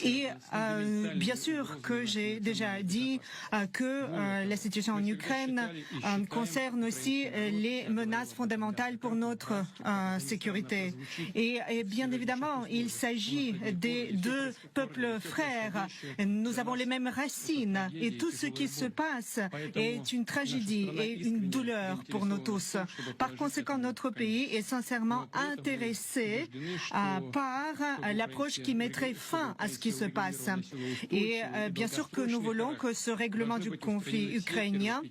Et bien sûr que j'ai déjà dit que la situation en Ukraine concerne aussi les menaces fondamentales pour notre sécurité. Et bien évidemment, il s'agit des deux peuples frères. Nous avons les mêmes racines et tout ce qui se passe est une tragédie et une douleur pour nous tous. Par conséquent, notre pays est sincèrement intéressé par l'approche qui mettrait fin à ce qui se passe. Et bien sûr que nous voulons que ce règlement du conflit ukrainien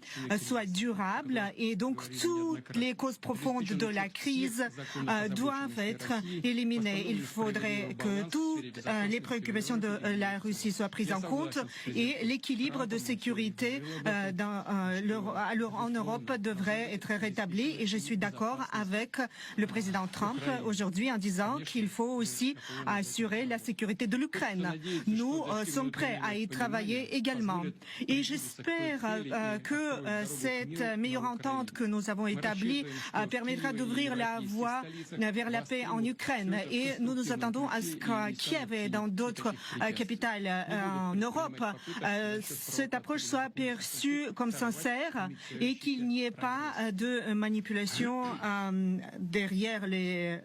soit durable et donc toutes les causes profondes de la crise doivent être éliminées. Il faudrait que toutes les préoccupations de la Russie soient prises en compte et l'équilibre de sécurité en Europe devrait être rétabli. Et je suis d'accord avec le président Trump aujourd'hui en disant qu'il faut aussi assurer la sécurité de l'Ukraine. Nous sommes prêts à y travailler également. Et j'espère que cette meilleure entente que nous avons établie permettra d'ouvrir la voie vers la paix en Ukraine. Et nous nous attendons à ce qu'à Kiev et dans d'autres capitales en Europe, cette approche soit perçue comme sincère et qu'il n'y ait pas de manipulation derrière les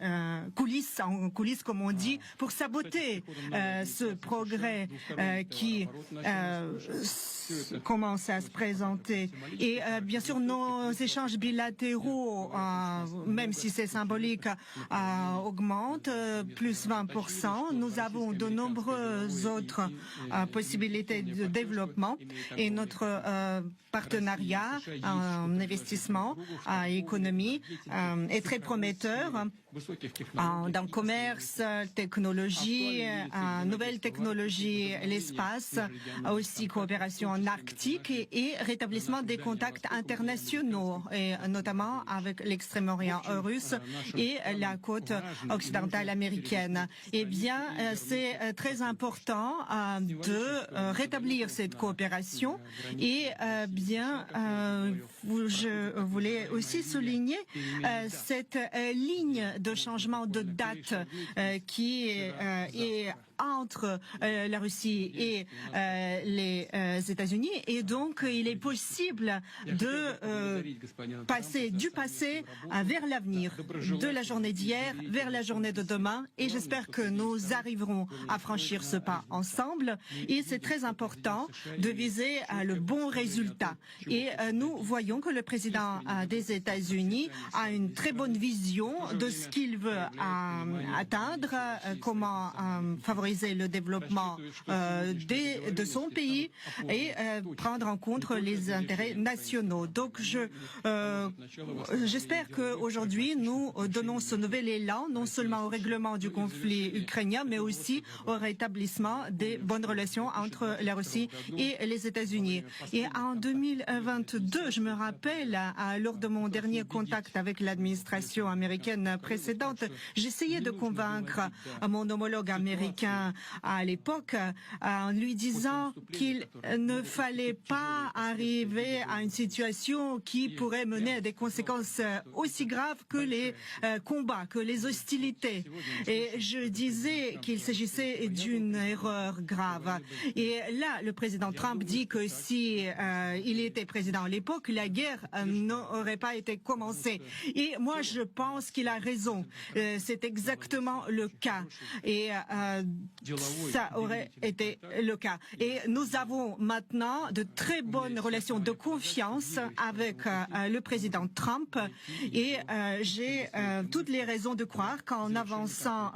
coulisses, en coulisses comme on dit, pour saboter ce progrès qui commence à se présenter. Et bien sûr, nos échanges bilatéraux, même si c'est symbolique, augmentent, plus 20%. Nous avons de nombreuses autres possibilités de développement et notre partenariat en investissement, en économie est très prometteur dans le commerce, technologie, nouvelles technologies, l'espace, aussi coopération en Arctique et rétablissement des contacts internationaux, et notamment avec l'extrême-orient russe et la côte occidentale américaine. Eh bien, c'est très important de rétablir cette coopération et bien, je voulais aussi souligner cette ligne de changement de date qui est entre la Russie et les États-Unis, et donc il est possible de passer du passé vers l'avenir, de la journée d'hier vers la journée de demain, et j'espère que nous arriverons à franchir ce pas ensemble. Et c'est très important de viser le bon résultat. Et nous voyons que le président des États-Unis a une très bonne vision de ce qu'il veut atteindre, comment favoriser le développement de son pays et prendre en compte les intérêts nationaux. Donc j'espère qu'aujourd'hui nous donnons ce nouvel élan non seulement au règlement du conflit ukrainien mais aussi au rétablissement des bonnes relations entre la Russie et les États-Unis. Et en 2022, je me rappelle, lors de mon dernier contact avec l'administration américaine précédente, j'essayais de convaincre mon homologue américain à l'époque en lui disant qu'il ne fallait pas arriver à une situation qui pourrait mener à des conséquences aussi graves que les combats, que les hostilités. Et je disais qu'il s'agissait d'une erreur grave. Et là, le président Trump dit que si il était président à l'époque, la guerre n'aurait pas été commencée. Et moi, je pense qu'il a raison. C'est exactement le cas. Et ça aurait été le cas. Et nous avons maintenant de très bonnes relations de confiance avec le président Trump. Et j'ai toutes les raisons de croire qu'en avançant